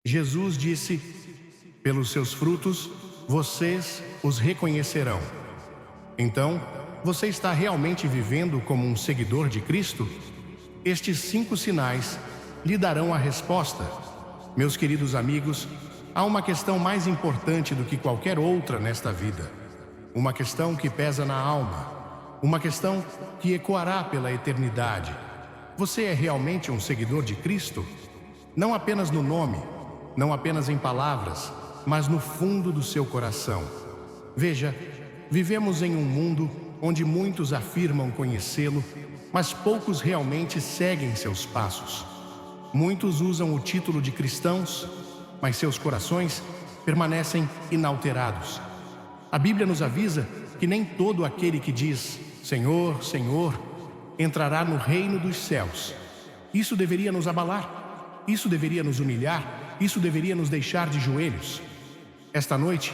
Jesus disse: pelos seus frutos vocês os reconhecerão. Então, você está realmente vivendo como um seguidor de Cristo? Estes 5 sinais lhe darão a resposta. Meus queridos amigos, há uma questão mais importante do que qualquer outra nesta vida. Uma questão que pesa na alma. Uma questão que ecoará pela eternidade. Você é realmente um seguidor de Cristo? Não apenas no nome, não apenas em palavras, mas no fundo do seu coração. Veja, vivemos em um mundo onde muitos afirmam conhecê-lo, mas poucos realmente seguem seus passos. Muitos usam o título de cristãos, mas seus corações permanecem inalterados. A Bíblia nos avisa que nem todo aquele que diz Senhor, Senhor, entrará no reino dos céus. Isso deveria nos abalar, isso deveria nos humilhar, isso deveria nos deixar de joelhos. Esta noite,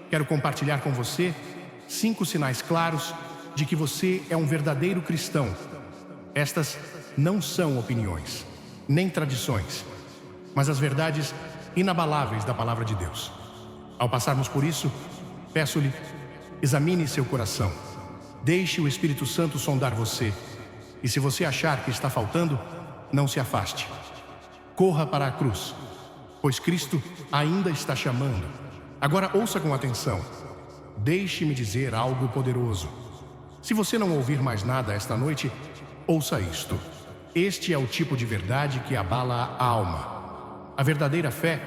quero compartilhar com você 5 sinais claros de que você é um verdadeiro cristão. Estas não são opiniões, nem tradições, mas as verdades inabaláveis da palavra de Deus. Ao passarmos por isso, peço-lhe, examine seu coração. Deixe o Espírito Santo sondar você. E se você achar que está faltando, não se afaste. Corra para a cruz, pois Cristo ainda está chamando. Agora ouça com atenção. Deixe-me dizer algo poderoso. Se você não ouvir mais nada esta noite, ouça isto. Este é o tipo de verdade que abala a alma. A verdadeira fé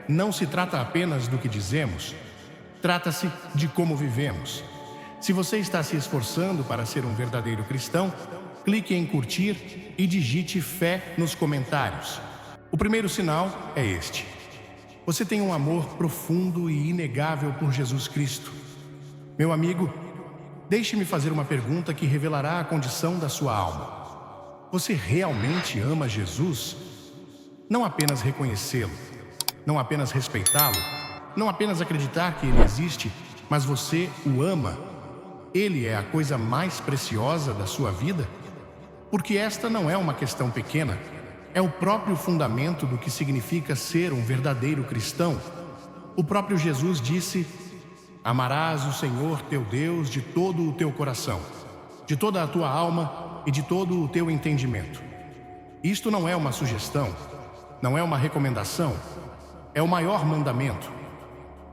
não se trata apenas do que dizemos, trata-se de como vivemos. Se você está se esforçando para ser um verdadeiro cristão, clique em curtir e digite fé nos comentários. O primeiro sinal é este. Você tem um amor profundo e inegável por Jesus Cristo. Meu amigo, deixe-me fazer uma pergunta que revelará a condição da sua alma. Você realmente ama Jesus? Não apenas reconhecê-lo, não apenas respeitá-lo, não apenas acreditar que ele existe, mas você o ama. Ele é a coisa mais preciosa da sua vida? Porque esta não é uma questão pequena, é o próprio fundamento do que significa ser um verdadeiro cristão. O próprio Jesus disse: amarás o Senhor teu Deus de todo o teu coração, de toda a tua alma e de todo o teu entendimento. Isto não é uma sugestão, não é uma recomendação, é o maior mandamento.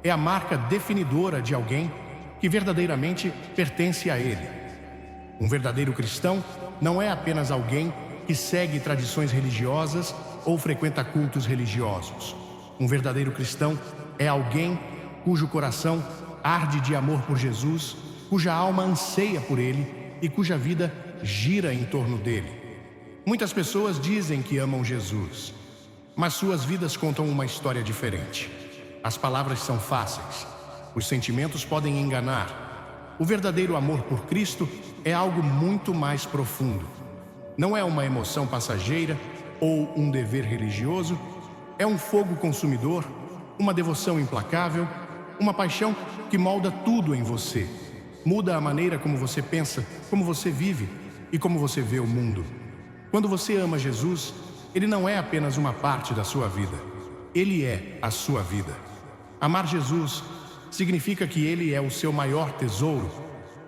É a marca definidora de alguém que verdadeiramente pertence a Ele. Um verdadeiro cristão não é apenas alguém que segue tradições religiosas ou frequenta cultos religiosos. Um verdadeiro cristão é alguém cujo coração arde de amor por Jesus, cuja alma anseia por Ele e cuja vida gira em torno dele. Muitas pessoas dizem que amam Jesus, mas suas vidas contam uma história diferente. As palavras são fáceis, os sentimentos podem enganar. O verdadeiro amor por Cristo é algo muito mais profundo. Não é uma emoção passageira ou um dever religioso, é um fogo consumidor, uma devoção implacável, uma paixão que molda tudo em você. Muda a maneira como você pensa, como você vive e como você vê o mundo. Quando você ama Jesus, Ele não é apenas uma parte da sua vida, Ele é a sua vida. Amar Jesus significa que Ele é o seu maior tesouro.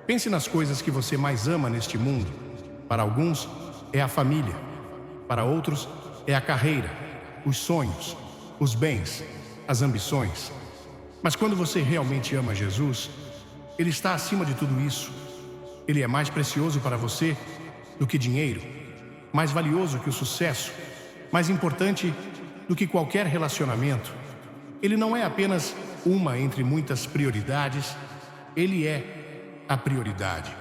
Pense nas coisas que você mais ama neste mundo. Para alguns, é a família. Para outros, é a carreira, os sonhos, os bens, as ambições. Mas quando você realmente ama Jesus, Ele está acima de tudo isso. Ele é mais precioso para você do que dinheiro, mais valioso que o sucesso, mais importante do que qualquer relacionamento. Ele não é apenas uma entre muitas prioridades, Ele é a prioridade.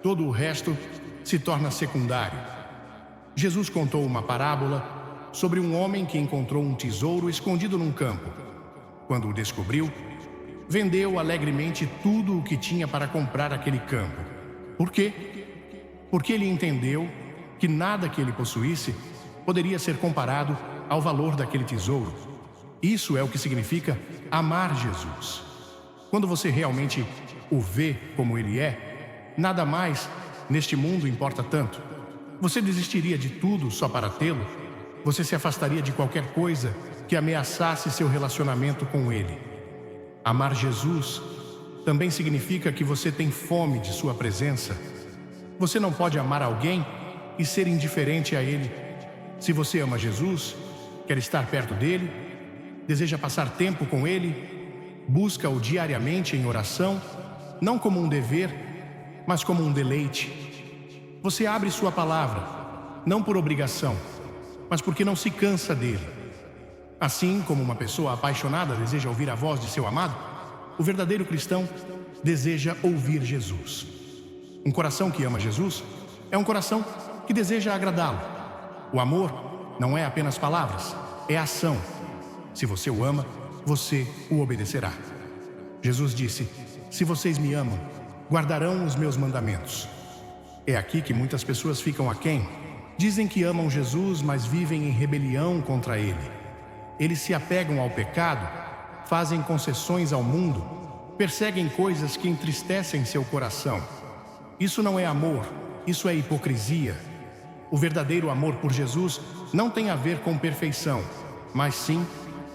Todo o resto se torna secundário. Jesus contou uma parábola sobre um homem que encontrou um tesouro escondido num campo. Quando o descobriu, vendeu alegremente tudo o que tinha para comprar aquele campo. Por quê? Porque ele entendeu que nada que ele possuísse poderia ser comparado ao valor daquele tesouro. Isso é o que significa amar Jesus. Quando você realmente o vê como Ele é, nada mais neste mundo importa tanto. Você desistiria de tudo só para tê-lo? Você se afastaria de qualquer coisa que ameaçasse seu relacionamento com Ele. Amar Jesus também significa que você tem fome de sua presença. Você não pode amar alguém e ser indiferente a Ele. Se você ama Jesus, quer estar perto dele, deseja passar tempo com Ele, busca-o diariamente em oração, não como um dever, mas como um deleite. Você abre sua palavra, não por obrigação, mas porque não se cansa dele. Assim como uma pessoa apaixonada deseja ouvir a voz de seu amado, o verdadeiro cristão deseja ouvir Jesus. Um coração que ama Jesus é um coração que deseja agradá-lo. O amor não é apenas palavras, é ação. Se você o ama, você o obedecerá. Jesus disse: se vocês me amam, guardarão os meus mandamentos. É aqui que muitas pessoas ficam aquém. Dizem que amam Jesus, mas vivem em rebelião contra Ele. Eles se apegam ao pecado, fazem concessões ao mundo, perseguem coisas que entristecem seu coração. Isso não é amor, isso é hipocrisia. O verdadeiro amor por Jesus não tem a ver com perfeição, mas sim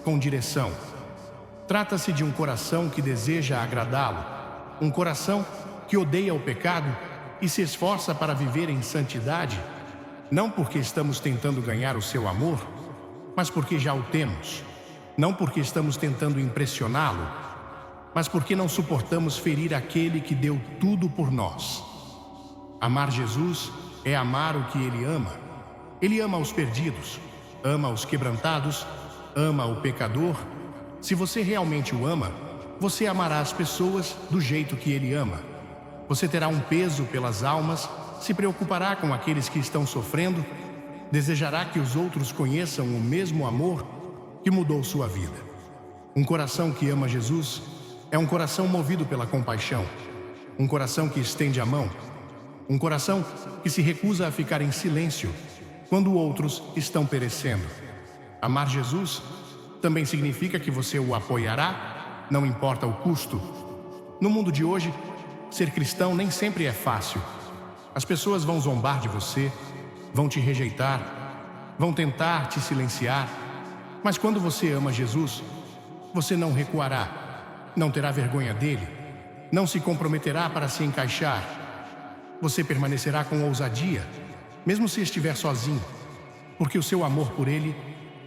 com direção. Trata-se de um coração que deseja agradá-lo, um coração que odeia o pecado e se esforça para viver em santidade, não porque estamos tentando ganhar o seu amor, mas porque já o temos. Não porque estamos tentando impressioná-lo, mas porque não suportamos ferir aquele que deu tudo por nós. Amar Jesus é amar o que Ele ama. Ele ama os perdidos, ama os quebrantados, ama o pecador. Se você realmente o ama, você amará as pessoas do jeito que Ele ama. Você terá um peso pelas almas, se preocupará com aqueles que estão sofrendo, desejará que os outros conheçam o mesmo amor que mudou sua vida. Um coração que ama Jesus é um coração movido pela compaixão, um coração que estende a mão, um coração que se recusa a ficar em silêncio quando outros estão perecendo. Amar Jesus também significa que você o apoiará, não importa o custo. No mundo de hoje, ser cristão nem sempre é fácil. As pessoas vão zombar de você, vão te rejeitar, vão tentar te silenciar. Mas quando você ama Jesus, você não recuará, não terá vergonha dele, não se comprometerá para se encaixar. Você permanecerá com ousadia, mesmo se estiver sozinho, porque o seu amor por ele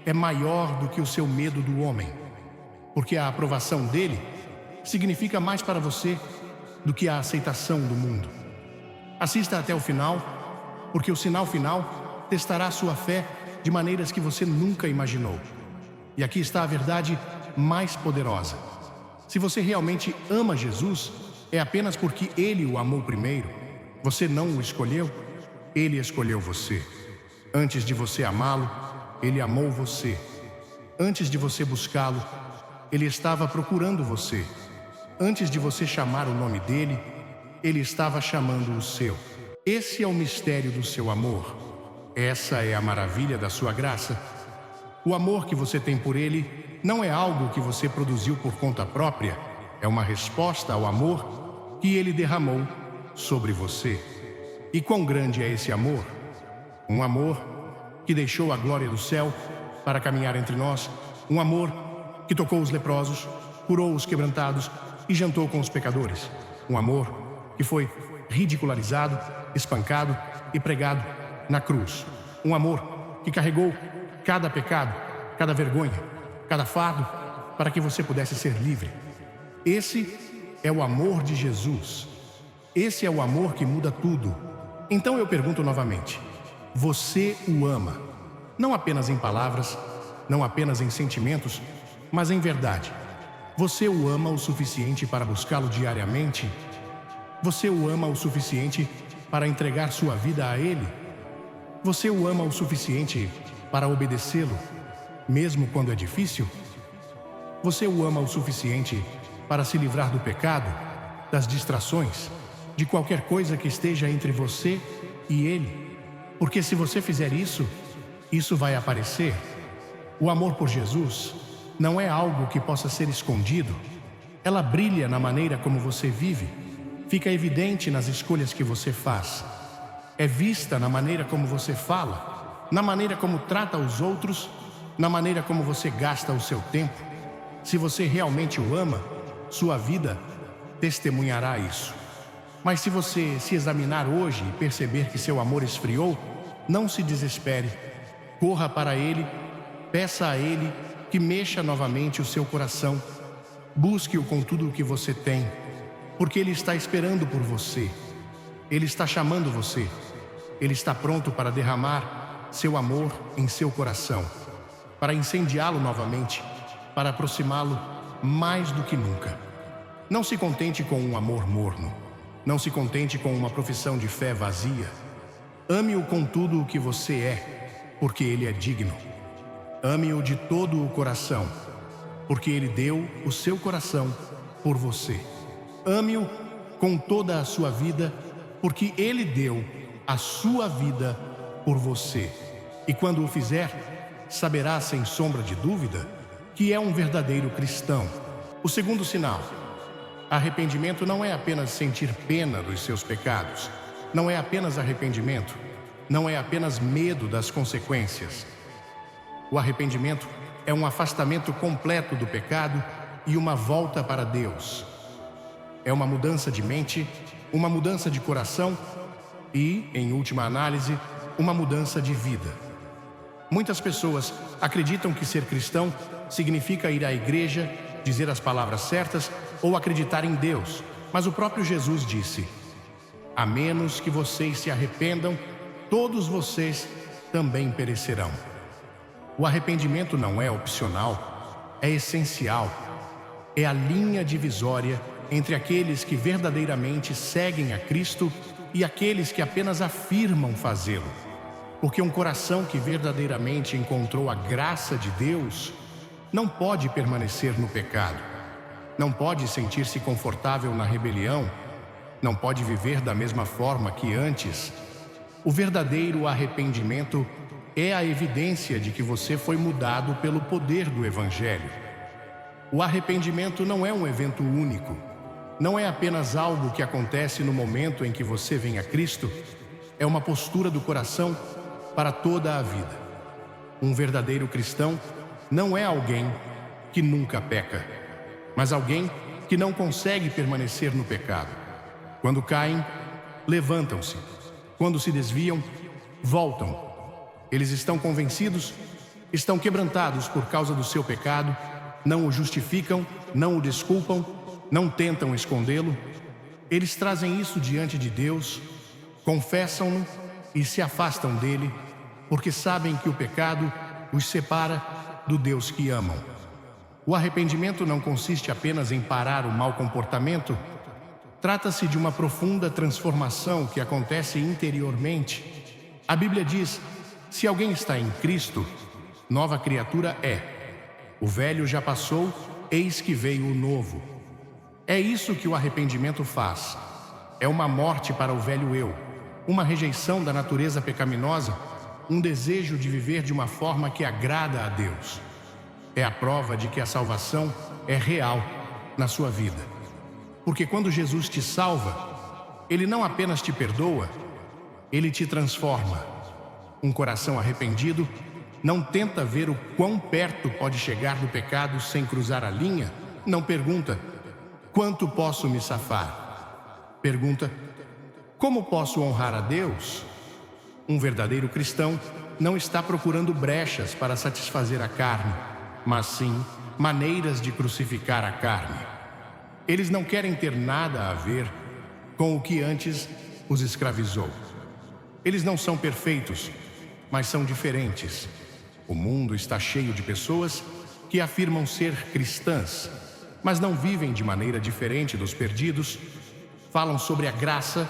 é maior do que o seu medo do homem, porque a aprovação dele significa mais para você do que a aceitação do mundo. Assista até o final, porque o sinal final testará sua fé de maneiras que você nunca imaginou. E aqui está a verdade mais poderosa. Se você realmente ama Jesus, é apenas porque Ele o amou primeiro. Você não o escolheu, Ele escolheu você. Antes de você amá-lo, Ele amou você. Antes de você buscá-lo, Ele estava procurando você. Antes de você chamar o nome dele, Ele estava chamando o seu. Esse é o mistério do seu amor. Essa é a maravilha da sua graça. O amor que você tem por Ele não é algo que você produziu por conta própria. É uma resposta ao amor que Ele derramou sobre você. E quão grande é esse amor? Um amor que deixou a glória do céu para caminhar entre nós. Um amor que tocou os leprosos, curou os quebrantados e jantou com os pecadores. Um amor que foi ridicularizado, espancado e pregado na cruz. Um amor que carregou cada pecado, cada vergonha, cada fardo, para que você pudesse ser livre. Esse é o amor de Jesus. Esse é o amor que muda tudo. Então eu pergunto novamente: você o ama? Não apenas em palavras, não apenas em sentimentos, mas em verdade. Você o ama o suficiente para buscá-lo diariamente? Você o ama o suficiente para entregar sua vida a Ele? Você o ama o suficiente para obedecê-lo, mesmo quando é difícil? Você o ama o suficiente para se livrar do pecado, das distrações, de qualquer coisa que esteja entre você e Ele? Porque se você fizer isso, isso vai aparecer. O amor por Jesus não é algo que possa ser escondido. Ela brilha na maneira como você vive, fica evidente nas escolhas que você faz, é vista na maneira como você fala, na maneira como trata os outros na maneira como você gasta o seu tempo. Se você realmente o ama, sua vida testemunhará isso. Mas se você se examinar hoje e perceber que seu amor esfriou, não se desespere. Corra para Ele, peça a Ele que mexa novamente o seu coração. Busque-o com tudo o que você tem, porque Ele está esperando por você. Ele está chamando você. Ele está pronto para derramar seu amor em seu coração, para incendiá-lo novamente, para aproximá-lo mais do que nunca. Não se contente com um amor morno. Não se contente com uma profissão de fé vazia. Ame-o com tudo o que você é, porque Ele é digno. Ame-o de todo o coração, porque Ele deu o seu coração por você. Ame-o com toda a sua vida, porque Ele deu a sua vida por você. E quando o fizer, saberá sem sombra de dúvida que é um verdadeiro cristão. O segundo sinal: arrependimento não é apenas sentir pena dos seus pecados. Não é apenas arrependimento. Não é apenas medo das consequências. O arrependimento é um afastamento completo do pecado e uma volta para Deus. É uma mudança de mente, uma mudança de coração e, em última análise, uma mudança de vida. Muitas pessoas acreditam que ser cristão significa ir à igreja, dizer as palavras certas ou acreditar em Deus. Mas o próprio Jesus disse: a menos que vocês se arrependam, todos vocês também perecerão. O arrependimento não é opcional, é essencial. É a linha divisória entre aqueles que verdadeiramente seguem a Cristo e aqueles que apenas afirmam fazê-lo. Porque um coração que verdadeiramente encontrou a graça de Deus não pode permanecer no pecado, não pode sentir-se confortável na rebelião, não pode viver da mesma forma que antes. O verdadeiro arrependimento é a evidência de que você foi mudado pelo poder do Evangelho. O arrependimento não é um evento único, não é apenas algo que acontece no momento em que você vem a Cristo, é uma postura do coração para toda a vida. Um verdadeiro cristão não é alguém que nunca peca, mas alguém que não consegue permanecer no pecado. Quando caem, levantam-se. Quando se desviam, voltam. Eles estão convencidos, estão quebrantados por causa do seu pecado, não o justificam, não o desculpam, não tentam escondê-lo. Eles trazem isso diante de Deus, confessam-no e se afastam dele, porque sabem que o pecado os separa do Deus que amam. O arrependimento não consiste apenas em parar o mau comportamento. Trata-se de uma profunda transformação que acontece interiormente. A Bíblia diz: se alguém está em Cristo, nova criatura é. O velho já passou, eis que veio o novo. É isso que o arrependimento faz. É uma morte para o velho eu, uma rejeição da natureza pecaminosa, um desejo de viver de uma forma que agrada a Deus. É a prova de que a salvação é real na sua vida. Porque quando Jesus te salva, Ele não apenas te perdoa, Ele te transforma. Um coração arrependido não tenta ver o quão perto pode chegar do pecado sem cruzar a linha. Não pergunta: quanto posso me safar? Pergunta: como posso honrar a Deus? Um verdadeiro cristão não está procurando brechas para satisfazer a carne, mas sim maneiras de crucificar a carne. Eles não querem ter nada a ver com o que antes os escravizou. Eles não são perfeitos, mas são diferentes. O mundo está cheio de pessoas que afirmam ser cristãs, mas não vivem de maneira diferente dos perdidos. Falam sobre a graça,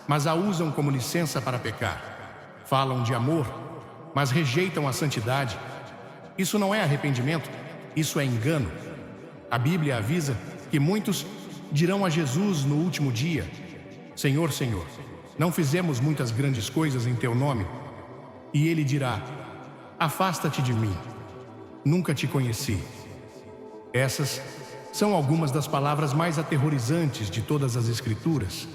mas a usam como licença para pecar. Falam de amor, mas rejeitam a santidade. Isso não é arrependimento, isso é engano. A Bíblia avisa que muitos dirão a Jesus no último dia: Senhor, Senhor, não fizemos muitas grandes coisas em teu nome? E ele dirá: afasta-te de mim, nunca te conheci. Essas são algumas das palavras mais aterrorizantes de todas as Escrituras,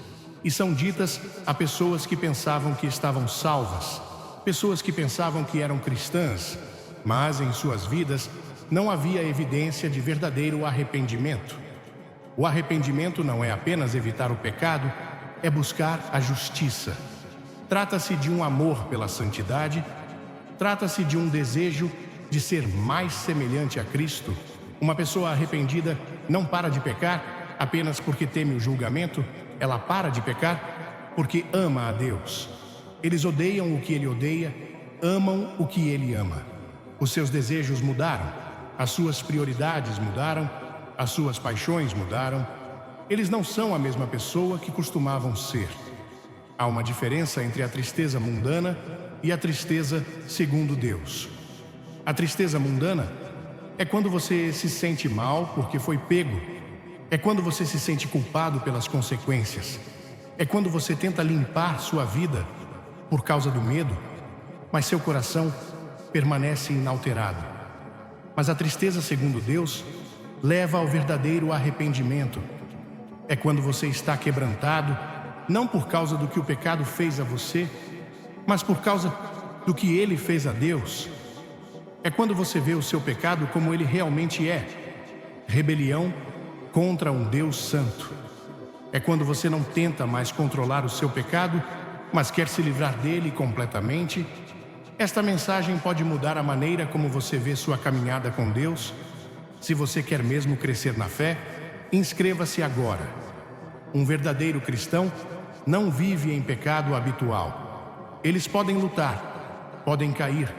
e são ditas a pessoas que pensavam que estavam salvas, pessoas que pensavam que eram cristãs, mas em suas vidas não havia evidência de verdadeiro arrependimento. O arrependimento não é apenas evitar o pecado, é buscar a justiça. Trata-se de um amor pela santidade, trata-se de um desejo de ser mais semelhante a Cristo. Uma pessoa arrependida não para de pecar apenas porque teme o julgamento, ela para de pecar porque ama a Deus. Eles odeiam o que Ele odeia, amam o que Ele ama. Os seus desejos mudaram, as suas prioridades mudaram, as suas paixões mudaram. Eles não são a mesma pessoa que costumavam ser. Há uma diferença entre a tristeza mundana e a tristeza segundo Deus. A tristeza mundana é quando você se sente mal porque foi pego. É quando você se sente culpado pelas consequências. É quando você tenta limpar sua vida por causa do medo, mas seu coração permanece inalterado. Mas a tristeza segundo Deus leva ao verdadeiro arrependimento. É quando você está quebrantado, não por causa do que o pecado fez a você, mas por causa do que ele fez a Deus. É quando você vê o seu pecado como ele realmente é: rebelião contra um Deus santo. É quando você não tenta mais controlar o seu pecado, mas quer se livrar dele completamente. Esta mensagem pode mudar a maneira como você vê sua caminhada com Deus. Se você quer mesmo crescer na fé, inscreva-se agora. Um verdadeiro cristão não vive em pecado habitual. Eles podem lutar, podem cair,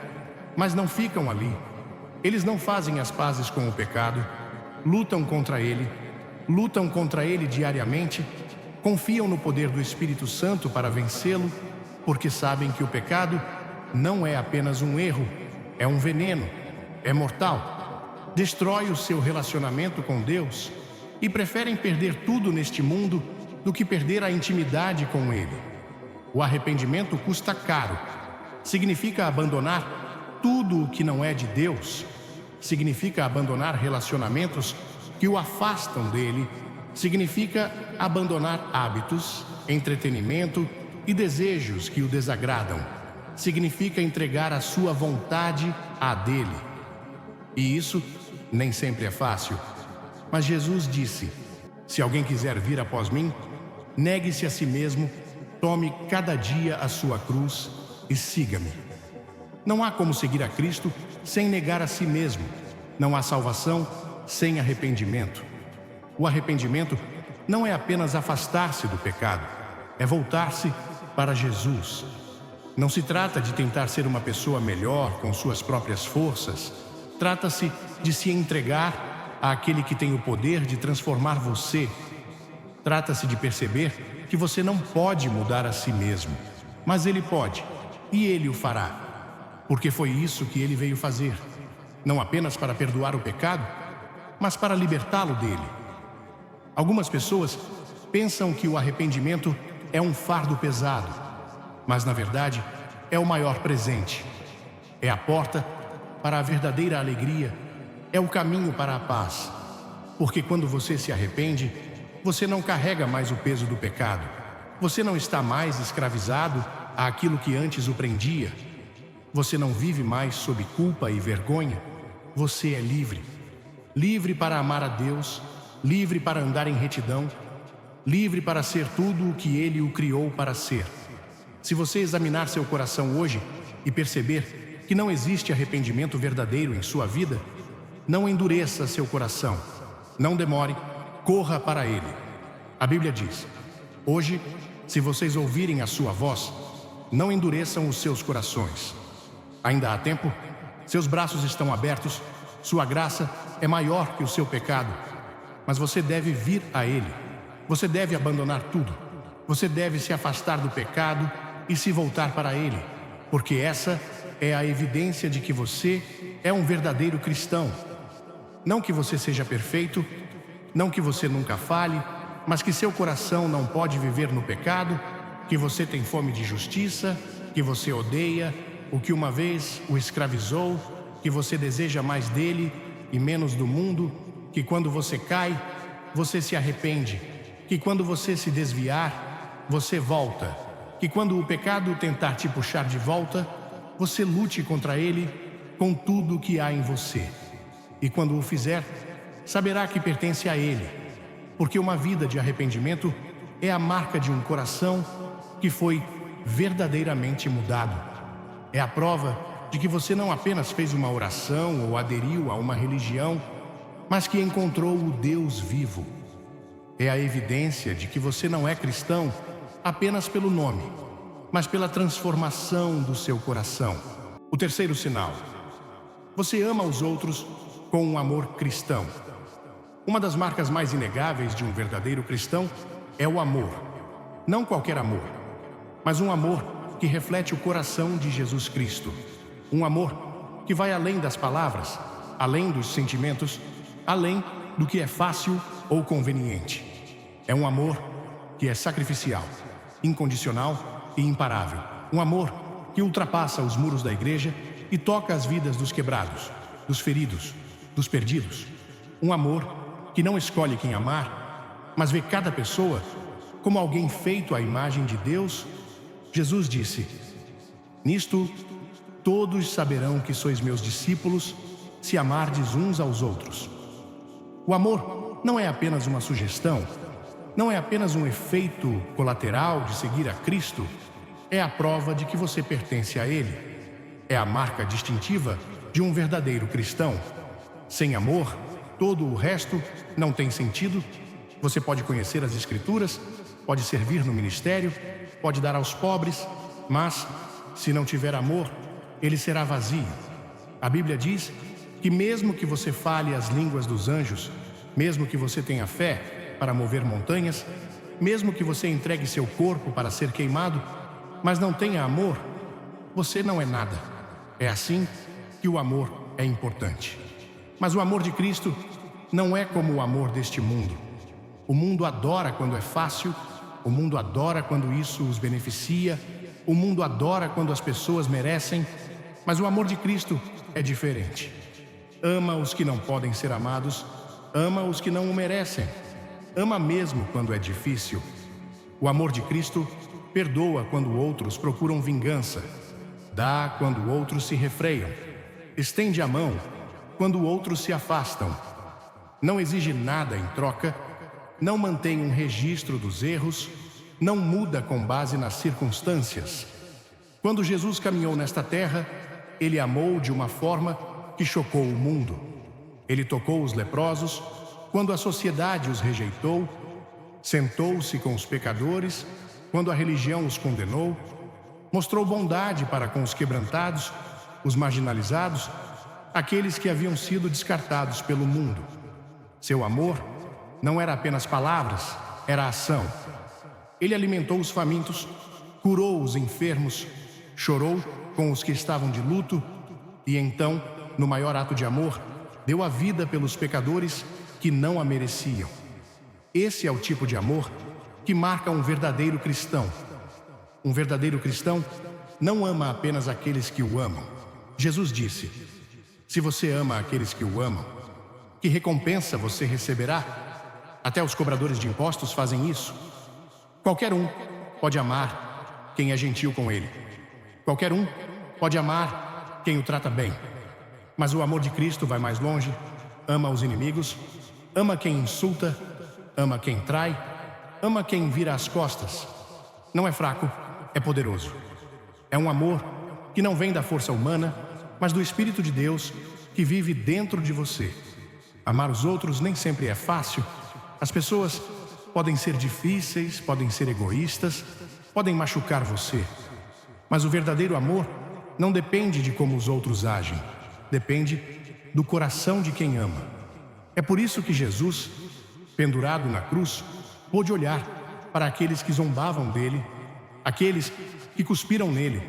mas não ficam ali. Eles não fazem as pazes com o pecado, lutam contra ele diariamente, confiam no poder do Espírito Santo para vencê-lo, porque sabem que o pecado não é apenas um erro, é um veneno, é mortal, destrói o seu relacionamento com Deus e preferem perder tudo neste mundo do que perder a intimidade com Ele. O arrependimento custa caro, significa abandonar tudo o que não é de Deus, significa abandonar relacionamentos que o afastam dele, significa abandonar hábitos, entretenimento e desejos que o desagradam, significa entregar a sua vontade à dele. E isso nem sempre é fácil, mas Jesus disse: se alguém quiser vir após mim, negue-se a si mesmo, tome cada dia a sua cruz e siga-me. Não há como seguir a Cristo sem negar a si mesmo. Não há salvação sem arrependimento. O arrependimento não é apenas afastar-se do pecado, é voltar-se para Jesus. Não se trata de tentar ser uma pessoa melhor com suas próprias forças. Trata-se de se entregar àquele que tem o poder de transformar você. Trata-se de perceber que você não pode mudar a si mesmo, mas Ele pode, e Ele o fará, porque foi isso que Ele veio fazer, não apenas para perdoar o pecado, mas para libertá-lo dele. Algumas pessoas pensam que o arrependimento é um fardo pesado, mas na verdade é o maior presente. É a porta para a verdadeira alegria, é o caminho para a paz, porque quando você se arrepende, você não carrega mais o peso do pecado, você não está mais escravizado àquilo que antes o prendia, você não vive mais sob culpa e vergonha, você é livre. Livre para amar a Deus, livre para andar em retidão, livre para ser tudo o que Ele o criou para ser. Se você examinar seu coração hoje e perceber que não existe arrependimento verdadeiro em sua vida, não endureça seu coração, não demore, corra para Ele. A Bíblia diz: hoje, se vocês ouvirem a sua voz, não endureçam os seus corações. Ainda há tempo, seus braços estão abertos, sua graça é maior que o seu pecado, mas você deve vir a Ele. Você deve abandonar tudo. Você deve se afastar do pecado e se voltar para Ele, porque essa é a evidência de que você é um verdadeiro cristão. Não que você seja perfeito, não que você nunca falhe, mas que seu coração não pode viver no pecado, que você tem fome de justiça, que você odeia o que uma vez o escravizou, que você deseja mais dele e menos do mundo, que quando você cai, você se arrepende, que quando você se desviar, você volta, que quando o pecado tentar te puxar de volta, você lute contra ele com tudo o que há em você. E quando o fizer, saberá que pertence a Ele, porque uma vida de arrependimento é a marca de um coração que foi verdadeiramente mudado. É a prova de que você não apenas fez uma oração ou aderiu a uma religião, mas que encontrou o Deus vivo. É a evidência de que você não é cristão apenas pelo nome, mas pela transformação do seu coração. O terceiro sinal: você ama os outros com um amor cristão. Uma das marcas mais inegáveis de um verdadeiro cristão é o amor. Não qualquer amor, mas um amor que reflete o coração de Jesus Cristo. Um amor que vai além das palavras, além dos sentimentos, além do que é fácil ou conveniente. É um amor que é sacrificial, incondicional e imparável. Um amor que ultrapassa os muros da igreja e toca as vidas dos quebrados, dos feridos, dos perdidos. Um amor que não escolhe quem amar, mas vê cada pessoa como alguém feito à imagem de Deus. Jesus disse: "Nisto todos saberão que sois meus discípulos, se amardes uns aos outros." O amor não é apenas uma sugestão, não é apenas um efeito colateral de seguir a Cristo, é a prova de que você pertence a Ele. É a marca distintiva de um verdadeiro cristão. Sem amor, todo o resto não tem sentido. Você pode conhecer as Escrituras, pode servir no ministério, pode dar aos pobres, mas, se não tiver amor, ele será vazio. A Bíblia diz que mesmo que você fale as línguas dos anjos, mesmo que você tenha fé para mover montanhas, mesmo que você entregue seu corpo para ser queimado, mas não tenha amor, você não é nada. É assim que o amor é importante. Mas o amor de Cristo não é como o amor deste mundo. O mundo adora quando é fácil, o mundo adora quando isso os beneficia, o mundo adora quando as pessoas merecem, mas o amor de Cristo é diferente. Ama os que não podem ser amados, ama os que não o merecem, ama mesmo quando é difícil. O amor de Cristo perdoa quando outros procuram vingança, dá quando outros se refreiam, estende a mão quando outros se afastam. Não exige nada em troca, não mantém um registro dos erros, não muda com base nas circunstâncias. Quando Jesus caminhou nesta terra, ele amou de uma forma que chocou o mundo. Ele tocou os leprosos quando a sociedade os rejeitou, sentou-se com os pecadores quando a religião os condenou, mostrou bondade para com os quebrantados, os marginalizados, aqueles que haviam sido descartados pelo mundo. Seu amor não era apenas palavras, era ação. Ele alimentou os famintos, curou os enfermos, chorou com os que estavam de luto e então, no maior ato de amor, deu a vida pelos pecadores que não a mereciam. Esse é o tipo de amor que marca um verdadeiro cristão. Um verdadeiro cristão não ama apenas aqueles que o amam. Jesus disse: "Se você ama aqueles que o amam, que recompensa você receberá? Até os cobradores de impostos fazem isso. Qualquer um pode amar quem é gentil com ele. Qualquer um pode amar quem o trata bem. Mas o amor de Cristo vai mais longe, ama os inimigos, ama quem insulta, ama quem trai, ama quem vira as costas. Não é fraco, é poderoso. É um amor que não vem da força humana, mas do Espírito de Deus que vive dentro de você. Amar os outros nem sempre é fácil. As pessoas podem ser difíceis, podem ser egoístas, podem machucar você. Mas o verdadeiro amor não depende de como os outros agem, depende do coração de quem ama. É por isso que Jesus, pendurado na cruz, pôde olhar para aqueles que zombavam dele, aqueles que cuspiram nele,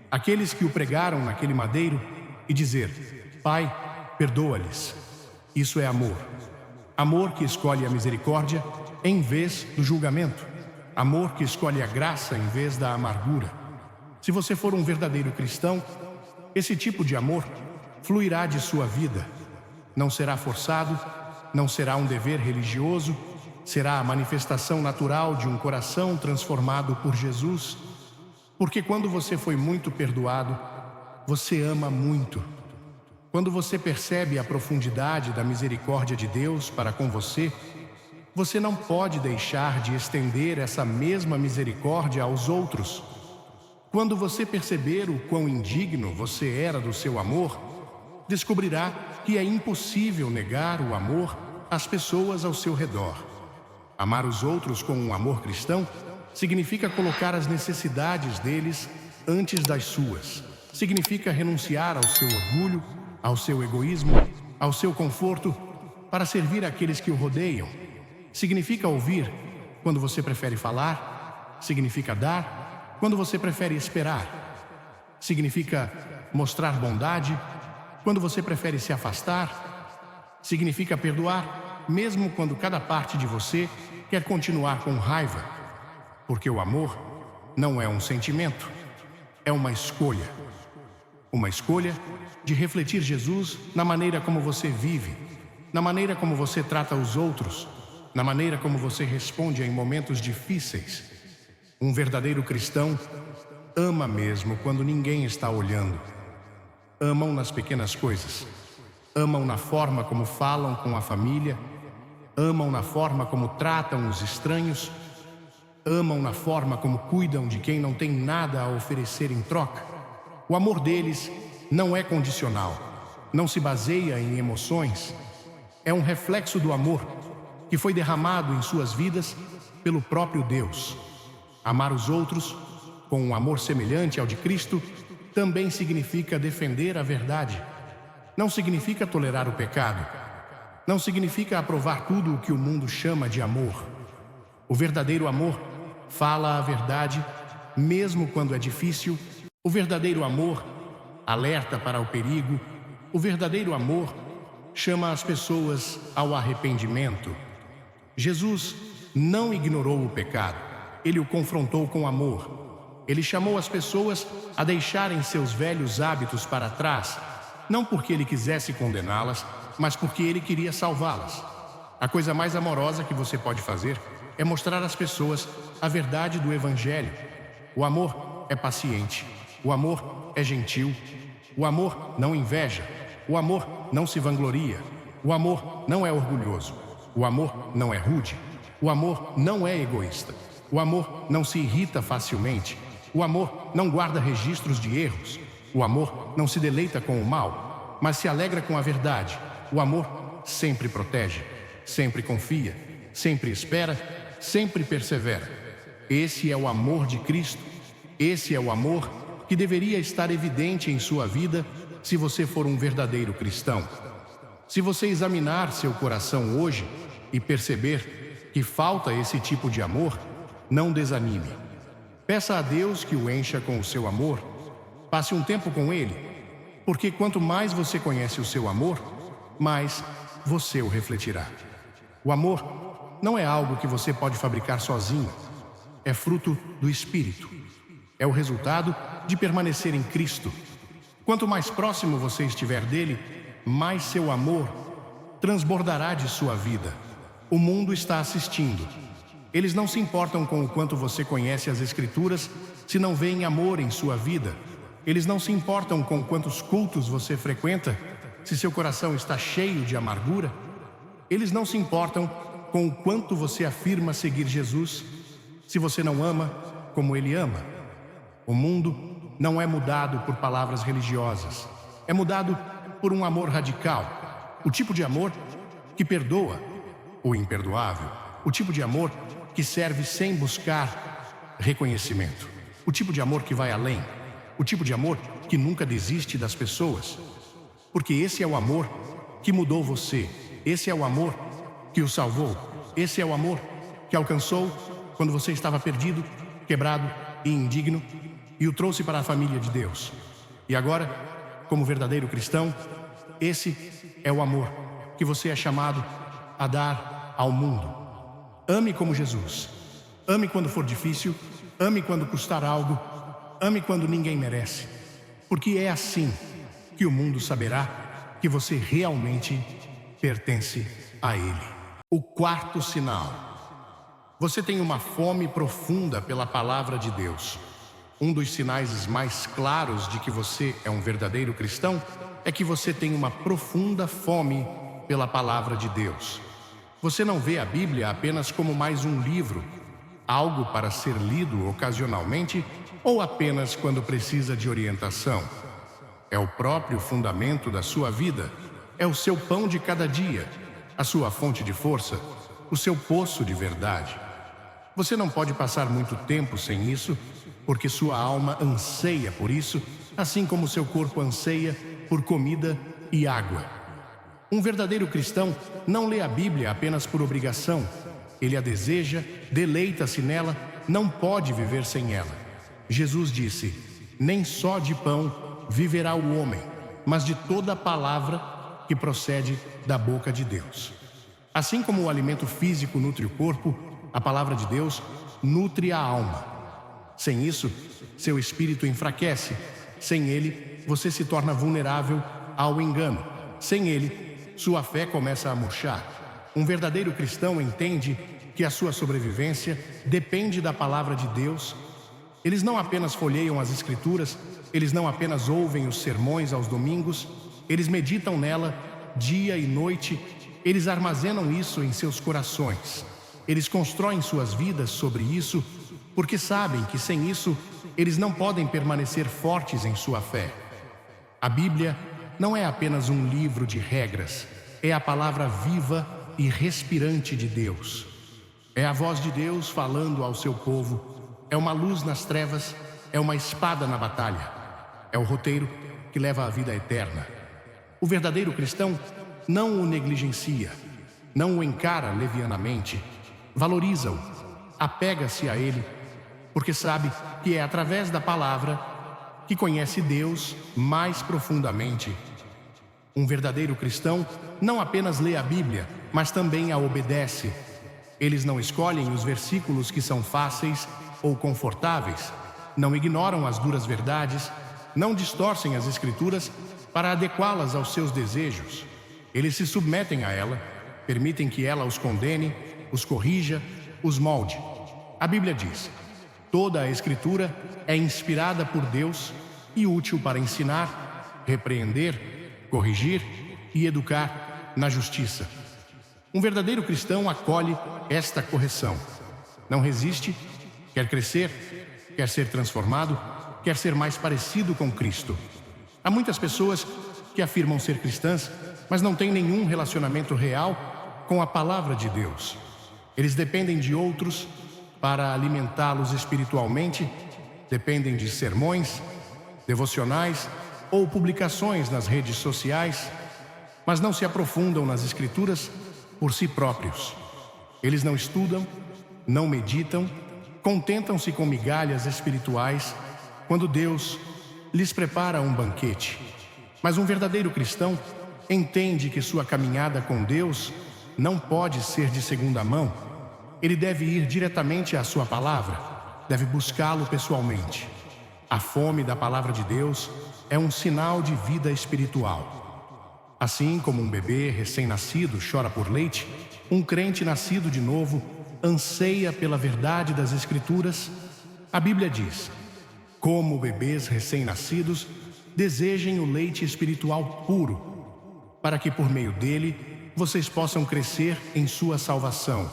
aqueles que o pregaram naquele madeiro e dizer: "Pai, perdoa-lhes." Isso é amor. Amor que escolhe a misericórdia em vez do julgamento. Amor que escolhe a graça em vez da amargura. Se você for um verdadeiro cristão, esse tipo de amor fluirá de sua vida. Não será forçado, não será um dever religioso, será a manifestação natural de um coração transformado por Jesus. Porque quando você foi muito perdoado, você ama muito. Quando você percebe a profundidade da misericórdia de Deus para com você, você não pode deixar de estender essa mesma misericórdia aos outros. Quando você perceber o quão indigno você era do seu amor, descobrirá que é impossível negar o amor às pessoas ao seu redor. Amar os outros com um amor cristão significa colocar as necessidades deles antes das suas. Significa renunciar ao seu orgulho, ao seu egoísmo, ao seu conforto, para servir aqueles que o rodeiam. Significa ouvir quando você prefere falar. Significa dar quando você prefere esperar. Significa mostrar bondade quando você prefere se afastar. Significa perdoar mesmo quando cada parte de você quer continuar com raiva. Porque o amor não é um sentimento, é uma escolha. Uma escolha de refletir Jesus na maneira como você vive, na maneira como você trata os outros, na maneira como você responde em momentos difíceis. Um verdadeiro cristão ama mesmo quando ninguém está olhando. Amam nas pequenas coisas. Amam na forma como falam com a família. Amam na forma como tratam os estranhos. Amam na forma como cuidam de quem não tem nada a oferecer em troca. O amor deles não é condicional, não se baseia em emoções. É um reflexo do amor que foi derramado em suas vidas pelo próprio Deus. Amar os outros com um amor semelhante ao de Cristo também significa defender a verdade. Não significa tolerar o pecado. Não significa aprovar tudo o que o mundo chama de amor. O verdadeiro amor fala a verdade, mesmo quando é difícil. O verdadeiro amor alerta para o perigo. O verdadeiro amor chama as pessoas ao arrependimento. Jesus não ignorou o pecado. Ele o confrontou com amor. Ele chamou as pessoas a deixarem seus velhos hábitos para trás, não porque ele quisesse condená-las, mas porque ele queria salvá-las. A coisa mais amorosa que você pode fazer é mostrar às pessoas a verdade do Evangelho. O amor é paciente. O amor é gentil. O amor não inveja. O amor não se vangloria. O amor não é orgulhoso. O amor não é rude. O amor não é egoísta. O amor não se irrita facilmente. O amor não guarda registros de erros. O amor não se deleita com o mal, mas se alegra com a verdade. O amor sempre protege, sempre confia, sempre espera, sempre persevera. Esse é o amor de Cristo. Esse é o amor que deveria estar evidente em sua vida se você for um verdadeiro cristão. Se você examinar seu coração hoje e perceber que falta esse tipo de amor, não desanime. Peça a Deus que o encha com o seu amor. Passe um tempo com Ele, porque quanto mais você conhece o seu amor, mais você o refletirá. O amor não é algo que você pode fabricar sozinho. É fruto do Espírito. É o resultado de permanecer em Cristo. Quanto mais próximo você estiver dele, mais seu amor transbordará de sua vida. O mundo está assistindo. Eles não se importam com o quanto você conhece as Escrituras se não veem amor em sua vida. Eles não se importam com quantos cultos você frequenta se seu coração está cheio de amargura. Eles não se importam com o quanto você afirma seguir Jesus se você não ama como Ele ama. O mundo não é mudado por palavras religiosas. É mudado por um amor radical. O tipo de amor que perdoa o imperdoável. O tipo de amor que serve sem buscar reconhecimento. O tipo de amor que vai além. O tipo de amor que nunca desiste das pessoas. Porque esse é o amor que mudou você. Esse é o amor que o salvou. Esse é o amor que alcançou quando você estava perdido, quebrado e indigno, e o trouxe para a família de Deus. E agora, como verdadeiro cristão, esse é o amor que você é chamado a dar ao mundo. Ame como Jesus. Ame quando for difícil. Ame quando custar algo. Ame quando ninguém merece. Porque é assim que o mundo saberá que você realmente pertence a Ele. O quarto sinal. Você tem uma fome profunda pela palavra de Deus. Um dos sinais mais claros de que você é um verdadeiro cristão é que você tem uma profunda fome pela palavra de Deus. Você não vê a Bíblia apenas como mais um livro, algo para ser lido ocasionalmente ou apenas quando precisa de orientação. É o próprio fundamento da sua vida, é o seu pão de cada dia, a sua fonte de força, o seu poço de verdade. Você não pode passar muito tempo sem isso, porque sua alma anseia por isso, assim como seu corpo anseia por comida e água. Um verdadeiro cristão não lê a Bíblia apenas por obrigação. Ele a deseja, deleita-se nela, não pode viver sem ela. Jesus disse: nem só de pão viverá o homem, mas de toda a palavra que procede da boca de Deus. Assim como o alimento físico nutre o corpo, a palavra de Deus nutre a alma. Sem isso, seu espírito enfraquece. Sem ele, você se torna vulnerável ao engano. Sem ele, sua fé começa a murchar. Um verdadeiro cristão entende que a sua sobrevivência depende da palavra de Deus. Eles não apenas folheiam as Escrituras, eles não apenas ouvem os sermões aos domingos, eles meditam nela dia e noite, eles armazenam isso em seus corações. Eles constroem suas vidas sobre isso, porque sabem que sem isso, eles não podem permanecer fortes em sua fé. A Bíblia não é apenas um livro de regras, é a palavra viva e respirante de Deus. É a voz de Deus falando ao seu povo, é uma luz nas trevas, é uma espada na batalha, é o roteiro que leva à vida eterna. O verdadeiro cristão não o negligencia, não o encara levianamente, valoriza-o, apega-se a ele, porque sabe que é através da palavra que conhece Deus mais profundamente. Um verdadeiro cristão não apenas lê a Bíblia, mas também a obedece. Eles não escolhem os versículos que são fáceis ou confortáveis, não ignoram as duras verdades, não distorcem as Escrituras para adequá-las aos seus desejos. Eles se submetem a ela, permitem que ela os condene, os corrija, os molde. A Bíblia diz: toda a Escritura é inspirada por Deus e útil para ensinar, repreender, corrigir e educar na justiça. Um verdadeiro cristão acolhe esta correção. Não resiste, quer crescer, quer ser transformado, quer ser mais parecido com Cristo. Há muitas pessoas que afirmam ser cristãs, mas não têm nenhum relacionamento real com a palavra de Deus. Eles dependem de outros para alimentá-los espiritualmente, dependem de sermões, devocionais ou publicações nas redes sociais, mas não se aprofundam nas Escrituras por si próprios. Eles não estudam, não meditam, contentam-se com migalhas espirituais quando Deus lhes prepara um banquete. Mas um verdadeiro cristão entende que sua caminhada com Deus não pode ser de segunda mão. Ele deve ir diretamente à sua palavra, deve buscá-lo pessoalmente. A fome da palavra de Deus é um sinal de vida espiritual. Assim como um bebê recém-nascido chora por leite, um crente nascido de novo anseia pela verdade das Escrituras. A Bíblia diz: como bebês recém-nascidos, desejem o leite espiritual puro, para que por meio dele vocês possam crescer em sua salvação.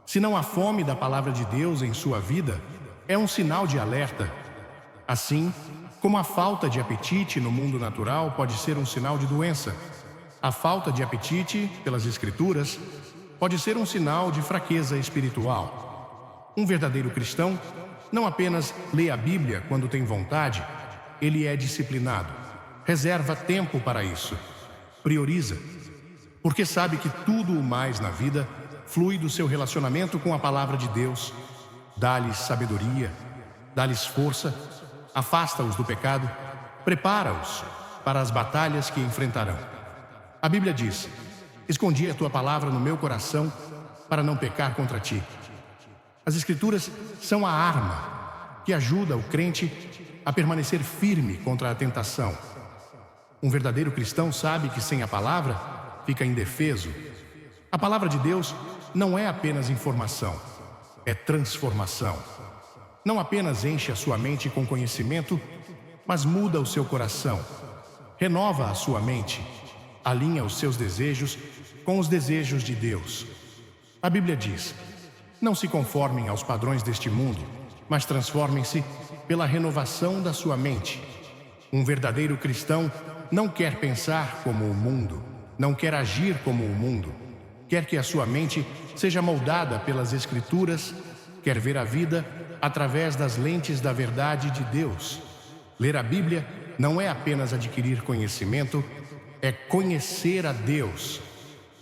Se não há fome da palavra de Deus em sua vida, é um sinal de alerta. Assim como a falta de apetite no mundo natural pode ser um sinal de doença, a falta de apetite pelas Escrituras pode ser um sinal de fraqueza espiritual. Um verdadeiro cristão não apenas lê a Bíblia quando tem vontade, ele é disciplinado, reserva tempo para isso, prioriza, porque sabe que tudo o mais na vida flui do seu relacionamento com a palavra de Deus. Dá-lhes sabedoria, dá-lhes força, afasta-os do pecado, prepara-os para as batalhas que enfrentarão. A Bíblia diz: escondi a tua palavra no meu coração para não pecar contra ti. As Escrituras são a arma que ajuda o crente a permanecer firme contra a tentação. Um verdadeiro cristão sabe que sem a palavra fica indefeso. A palavra de Deus não é apenas informação, é transformação. não apenas enche a sua mente com conhecimento, mas muda o seu coração, renova a sua mente, alinha os seus desejos com os desejos de Deus. A Bíblia diz: não se conformem aos padrões deste mundo, mas transformem-se pela renovação da sua mente. Um verdadeiro cristão não quer pensar como o mundo, não quer agir como o mundo, quer que a sua mente seja moldada pelas Escrituras, quer ver a vida através das lentes da verdade de Deus. Ler a Bíblia não é apenas adquirir conhecimento, é conhecer a Deus.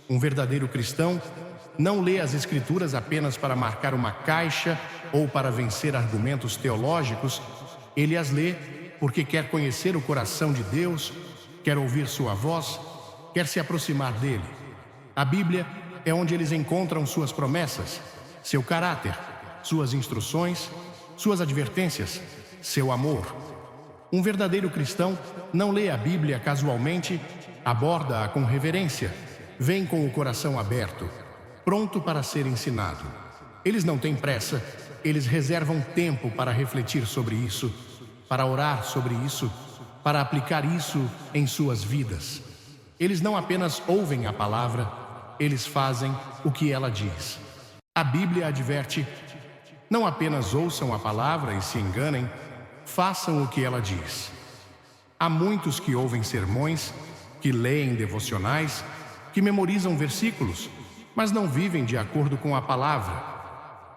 Um verdadeiro cristão não lê as Escrituras apenas para marcar uma caixa ou para vencer argumentos teológicos. Ele as lê porque quer conhecer o coração de Deus, quer ouvir sua voz, quer se aproximar dele. A Bíblia é onde eles encontram suas promessas, seu caráter, suas instruções, suas advertências, seu amor. Um verdadeiro cristão não lê a Bíblia casualmente, aborda-a com reverência, vem com o coração aberto, pronto para ser ensinado. Eles não têm pressa, eles reservam tempo para refletir sobre isso, para orar sobre isso, para aplicar isso em suas vidas. Eles não apenas ouvem a palavra, eles fazem o que ela diz. A Bíblia adverte: não apenas ouçam a palavra e se enganem, façam o que ela diz. Há muitos que ouvem sermões, que leem devocionais, que memorizam versículos, mas não vivem de acordo com a palavra.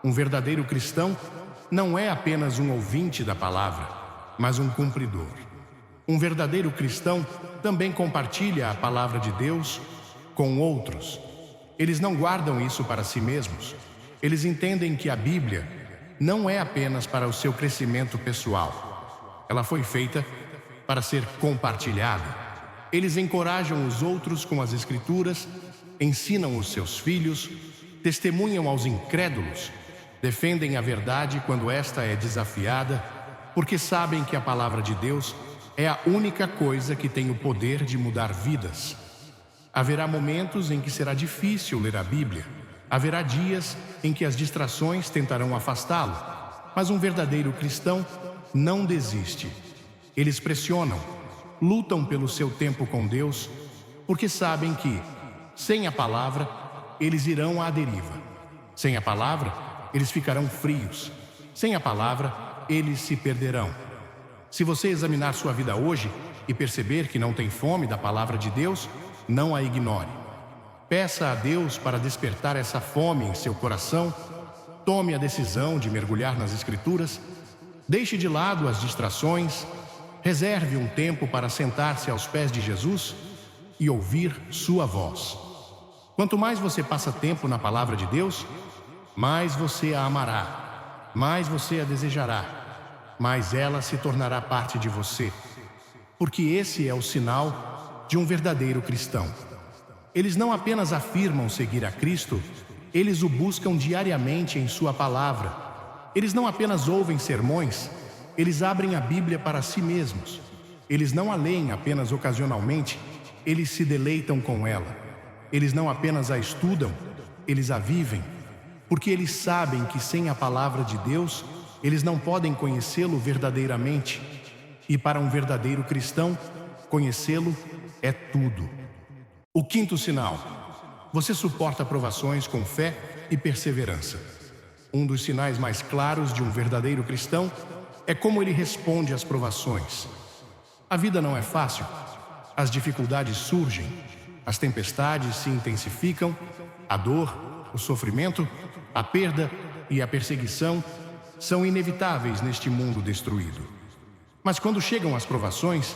Um verdadeiro cristão não é apenas um ouvinte da palavra, mas um cumpridor. Um verdadeiro cristão também compartilha a palavra de Deus com outros. Eles não guardam isso para si mesmos. Eles entendem que a Bíblia não é apenas para o seu crescimento pessoal. Ela foi feita para ser compartilhada. Eles encorajam os outros com as Escrituras, ensinam os seus filhos, testemunham aos incrédulos, defendem a verdade quando esta é desafiada, porque sabem que a palavra de Deus é a única coisa que tem o poder de mudar vidas. Haverá momentos em que será difícil ler a Bíblia. Haverá dias em que as distrações tentarão afastá-lo. Mas um verdadeiro cristão não desiste. Eles pressionam, lutam pelo seu tempo com Deus, porque sabem que, sem a palavra, eles irão à deriva. Sem a palavra, eles ficarão frios. Sem a palavra, eles se perderão. Se você examinar sua vida hoje e perceber que não tem fome da palavra de Deus, não a ignore. Peça a Deus para despertar essa fome em seu coração. Tome a decisão de mergulhar nas Escrituras. Deixe de lado as distrações. Reserve um tempo para sentar-se aos pés de Jesus e ouvir sua voz. Quanto mais você passa tempo na palavra de Deus, mais você a amará, mais você a desejará, mais ela se tornará parte de você. Porque esse é o sinal de um verdadeiro cristão. Eles não apenas afirmam seguir a Cristo, eles o buscam diariamente em sua palavra. Eles não apenas ouvem sermões, eles abrem a Bíblia para si mesmos. Eles não a leem apenas ocasionalmente, eles se deleitam com ela. Eles não apenas a estudam, eles a vivem, porque eles sabem que sem a palavra de Deus, eles não podem conhecê-lo verdadeiramente. E para um verdadeiro cristão, conhecê-lo é tudo. O quinto sinal: você suporta provações com fé e perseverança. Um dos sinais mais claros de um verdadeiro cristão é como ele responde às provações. A vida não é fácil, as dificuldades surgem, as tempestades se intensificam, a dor, o sofrimento, a perda e a perseguição são inevitáveis neste mundo destruído. Mas quando chegam as provações,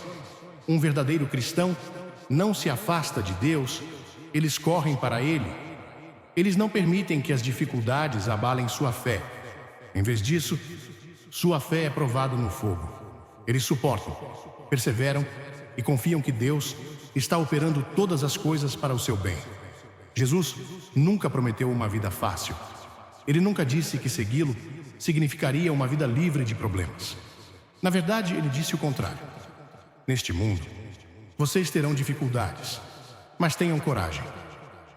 um verdadeiro cristão não se afasta de Deus, eles correm para Ele. Eles não permitem que as dificuldades abalem sua fé. Em vez disso, sua fé é provada no fogo. Eles suportam, perseveram e confiam que Deus está operando todas as coisas para o seu bem. Jesus nunca prometeu uma vida fácil. Ele nunca disse que segui-lo significaria uma vida livre de problemas. Na verdade, ele disse o contrário. Neste mundo, vocês terão dificuldades, mas tenham coragem.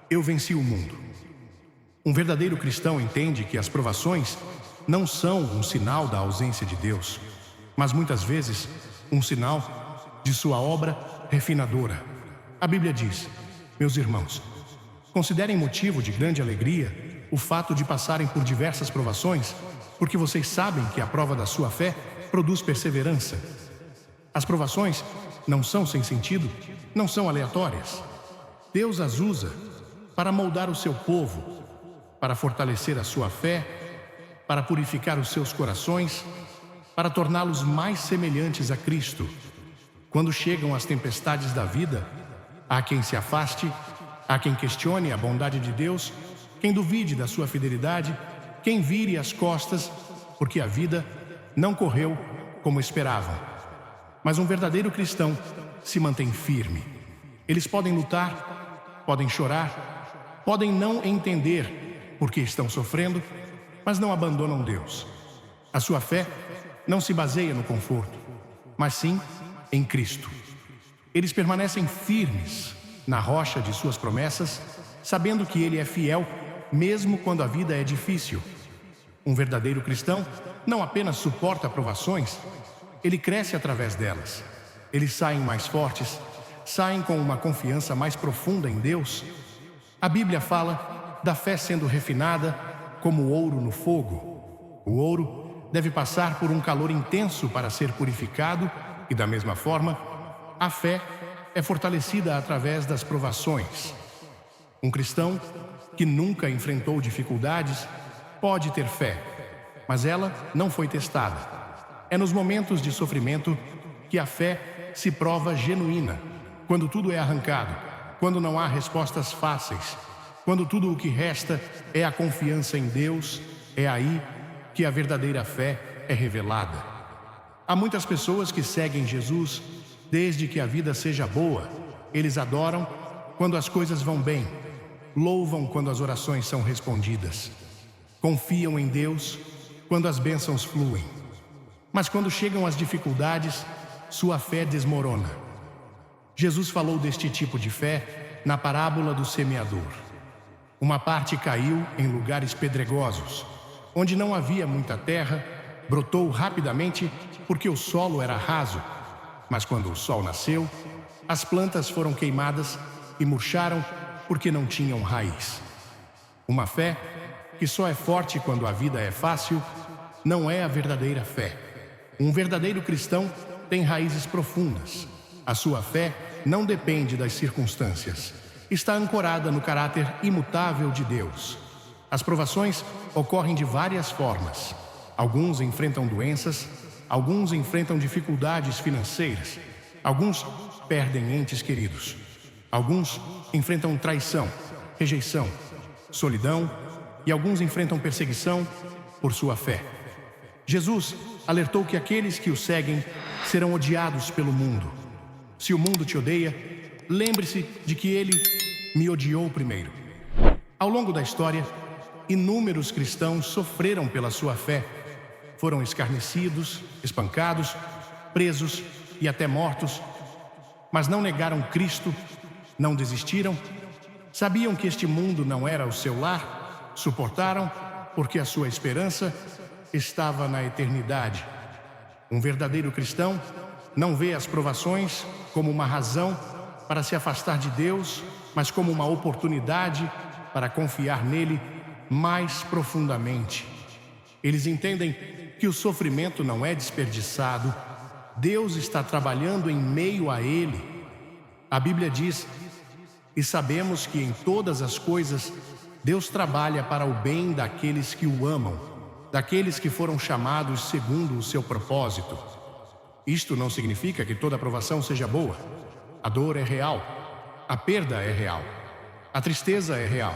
Eu venci o mundo. Um verdadeiro cristão entende que as provações não são um sinal da ausência de Deus, mas muitas vezes um sinal de sua obra refinadora. A Bíblia diz: meus irmãos, considerem motivo de grande alegria o fato de passarem por diversas provações, porque vocês sabem que a prova da sua fé produz perseverança. As provações não são sem sentido, não são aleatórias. Deus as usa para moldar o seu povo, para fortalecer a sua fé, para purificar os seus corações, para torná-los mais semelhantes a Cristo. Quando chegam as tempestades da vida, há quem se afaste, há quem questione a bondade de Deus, quem duvide da sua fidelidade, quem vire as costas, porque a vida não correu como esperavam. Mas um verdadeiro cristão se mantém firme. Eles podem lutar, podem chorar, podem não entender porque estão sofrendo, mas não abandonam Deus. A sua fé não se baseia no conforto, mas sim em Cristo. Eles permanecem firmes na rocha de suas promessas, sabendo que Ele é fiel, mesmo quando a vida é difícil. Um verdadeiro cristão não apenas suporta provações, ele cresce através delas. Eles saem mais fortes, saem com uma confiança mais profunda em Deus. A Bíblia fala da fé sendo refinada como ouro no fogo. O ouro deve passar por um calor intenso para ser purificado e, da mesma forma, a fé é fortalecida através das provações. Um cristão que nunca enfrentou dificuldades pode ter fé, mas ela não foi testada. É nos momentos de sofrimento que a fé se prova genuína, quando tudo é arrancado, quando não há respostas fáceis, quando tudo o que resta é a confiança em Deus. É aí que a verdadeira fé é revelada. Há muitas pessoas que seguem Jesus desde que a vida seja boa. Eles adoram quando as coisas vão bem, louvam quando as orações são respondidas, confiam em Deus quando as bênçãos fluem. Mas quando chegam as dificuldades, sua fé desmorona. Jesus falou deste tipo de fé na parábola do semeador. Uma parte caiu em lugares pedregosos, onde não havia muita terra, brotou rapidamente porque o solo era raso. Mas quando o sol nasceu, as plantas foram queimadas e murcharam porque não tinham raiz. Uma fé que só é forte quando a vida é fácil não é a verdadeira fé. Um verdadeiro cristão tem raízes profundas. A sua fé não depende das circunstâncias. Está ancorada no caráter imutável de Deus. As provações ocorrem de várias formas. Alguns enfrentam doenças, alguns enfrentam dificuldades financeiras, alguns perdem entes queridos, alguns enfrentam traição, rejeição, solidão, e alguns enfrentam perseguição por sua fé. Jesus alertou que aqueles que o seguem serão odiados pelo mundo. Se o mundo te odeia, lembre-se de que ele me odiou primeiro. Ao longo da história, inúmeros cristãos sofreram pela sua fé. Foram escarnecidos, espancados, presos e até mortos. Mas não negaram Cristo, não desistiram. Sabiam que este mundo não era o seu lar, suportaram porque a sua esperança estava na eternidade. Um verdadeiro cristão não vê as provações como uma razão para se afastar de Deus, mas como uma oportunidade para confiar nele mais profundamente. Eles entendem que o sofrimento não é desperdiçado. Deus está trabalhando em meio a ele. A Bíblia diz: e sabemos que em todas as coisas Deus trabalha para o bem daqueles que o amam, daqueles que foram chamados segundo o seu propósito. Isto não significa que toda provação seja boa. A dor é real, a perda é real, a tristeza é real.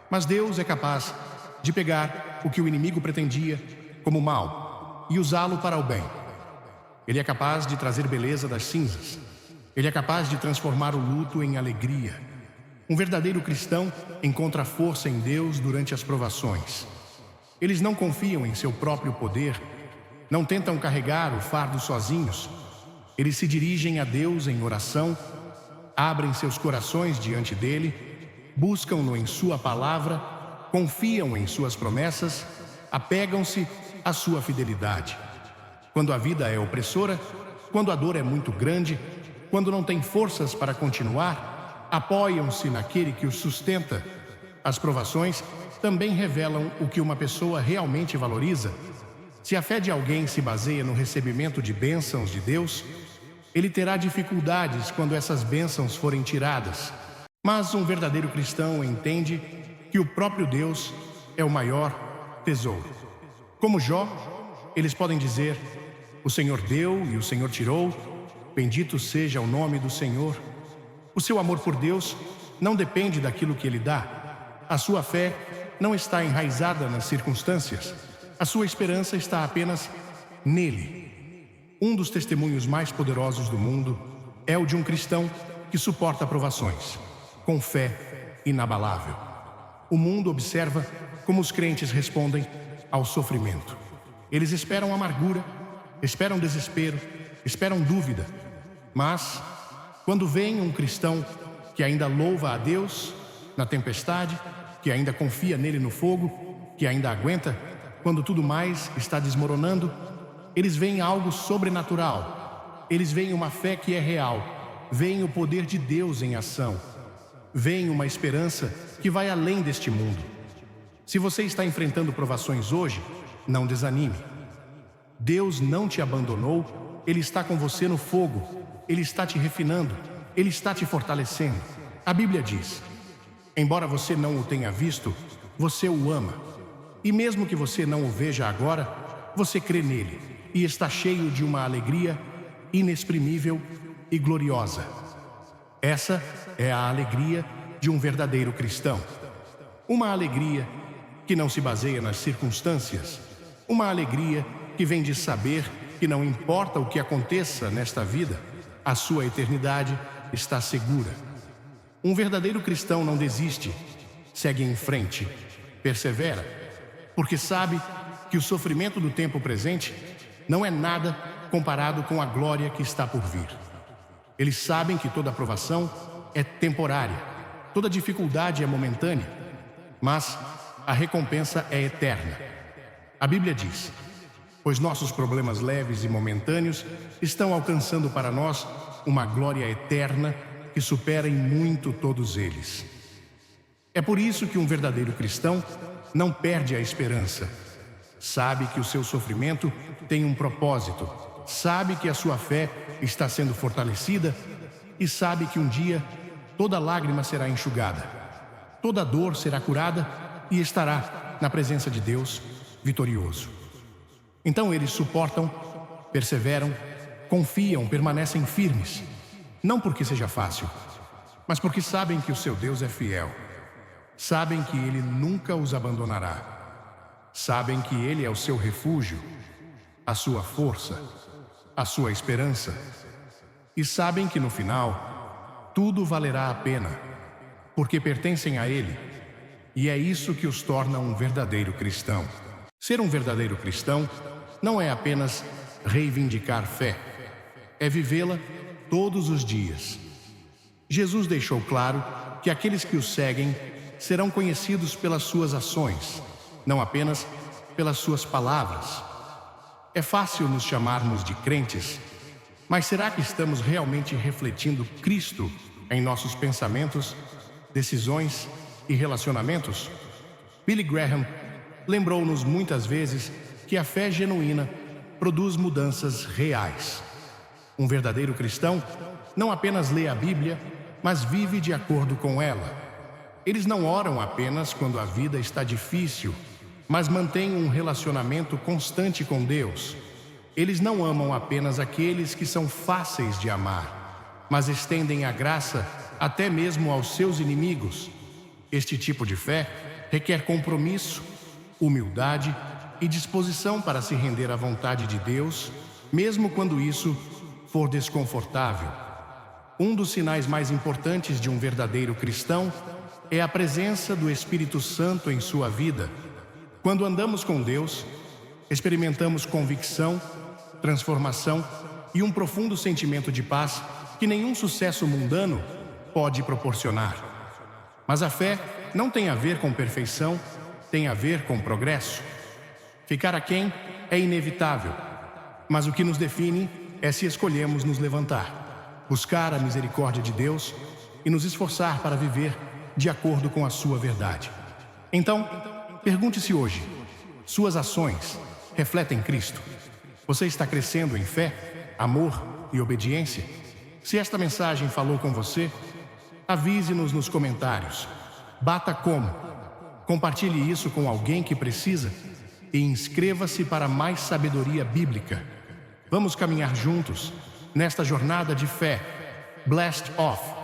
Mas Deus é capaz de pegar o que o inimigo pretendia como mal e usá-lo para o bem. Ele é capaz de trazer beleza das cinzas. Ele é capaz de transformar o luto em alegria. Um verdadeiro cristão encontra força em Deus durante as provações. Eles não confiam em seu próprio poder, não tentam carregar o fardo sozinhos. Eles se dirigem a Deus em oração, abrem seus corações diante dele, buscam-no em sua palavra, confiam em suas promessas, apegam-se à sua fidelidade. Quando a vida é opressora, quando a dor é muito grande, quando não têm forças para continuar, apoiam-se naquele que os sustenta. As provações também revelam o que uma pessoa realmente valoriza. Se a fé de alguém se baseia no recebimento de bênçãos de Deus, ele terá dificuldades quando essas bênçãos forem tiradas. Mas um verdadeiro cristão entende que o próprio Deus é o maior tesouro. Como Jó, eles podem dizer: o Senhor deu e o Senhor tirou, bendito seja o nome do Senhor. O seu amor por Deus não depende daquilo que Ele dá. A sua fé não está enraizada nas circunstâncias. A sua esperança está apenas nele. Um dos testemunhos mais poderosos do mundo é o de um cristão que suporta provações, com fé inabalável. O mundo observa como os crentes respondem ao sofrimento. Eles esperam amargura, esperam desespero, esperam dúvida. Mas, quando vem um cristão que ainda louva a Deus na tempestade, que ainda confia nele no fogo, que ainda aguenta, quando tudo mais está desmoronando, eles veem algo sobrenatural. Eles veem uma fé que é real, veem o poder de Deus em ação, veem uma esperança que vai além deste mundo. Se você está enfrentando provações hoje, não desanime. Deus não te abandonou, Ele está com você no fogo, Ele está te refinando, Ele está te fortalecendo. A Bíblia diz: embora você não o tenha visto, você o ama. E mesmo que você não o veja agora, você crê nele e está cheio de uma alegria inexprimível e gloriosa. Essa é a alegria de um verdadeiro cristão. Uma alegria que não se baseia nas circunstâncias. Uma alegria que vem de saber que não importa o que aconteça nesta vida, a sua eternidade está segura. Um verdadeiro cristão não desiste, segue em frente, persevera, porque sabe que o sofrimento do tempo presente não é nada comparado com a glória que está por vir. Eles sabem que toda provação é temporária, toda dificuldade é momentânea, mas a recompensa é eterna. A Bíblia diz: pois nossos problemas leves e momentâneos estão alcançando para nós uma glória eterna que supera em muito todos eles. É por isso que um verdadeiro cristão não perde a esperança. Sabe que o seu sofrimento tem um propósito, sabe que a sua fé está sendo fortalecida e sabe que um dia toda lágrima será enxugada, toda dor será curada e estará na presença de Deus vitorioso. Então eles suportam, perseveram, confiam, permanecem firmes, não porque seja fácil, mas porque sabem que o seu Deus é fiel. Sabem que Ele nunca os abandonará. Sabem que Ele é o seu refúgio, a sua força, a sua esperança. E sabem que no final, tudo valerá a pena, porque pertencem a Ele. E é isso que os torna um verdadeiro cristão. Ser um verdadeiro cristão não é apenas reivindicar fé, é vivê-la todos os dias. Jesus deixou claro que aqueles que o seguem serão conhecidos pelas suas ações, não apenas pelas suas palavras. É fácil nos chamarmos de crentes, mas será que estamos realmente refletindo Cristo em nossos pensamentos, decisões e relacionamentos? Billy Graham lembrou-nos muitas vezes que a fé genuína produz mudanças reais. Um verdadeiro cristão não apenas lê a Bíblia, mas vive de acordo com ela. Eles não oram apenas quando a vida está difícil, mas mantêm um relacionamento constante com Deus. Eles não amam apenas aqueles que são fáceis de amar, mas estendem a graça até mesmo aos seus inimigos. Este tipo de fé requer compromisso, humildade e disposição para se render à vontade de Deus, mesmo quando isso for desconfortável. Um dos sinais mais importantes de um verdadeiro cristão é a presença do Espírito Santo em sua vida. Quando andamos com Deus, experimentamos convicção, transformação e um profundo sentimento de paz que nenhum sucesso mundano pode proporcionar. Mas a fé não tem a ver com perfeição, tem a ver com progresso. Ficar aquém é inevitável, mas o que nos define é se escolhemos nos levantar, buscar a misericórdia de Deus e nos esforçar para viver de acordo com a sua verdade. Então, pergunte-se hoje: suas ações refletem Cristo? Você está crescendo em fé, amor e obediência? Se esta mensagem falou com você, avise-nos nos comentários. Bata como. Compartilhe isso com alguém que precisa e inscreva-se para mais sabedoria bíblica. Vamos caminhar juntos nesta jornada de fé. Blast off!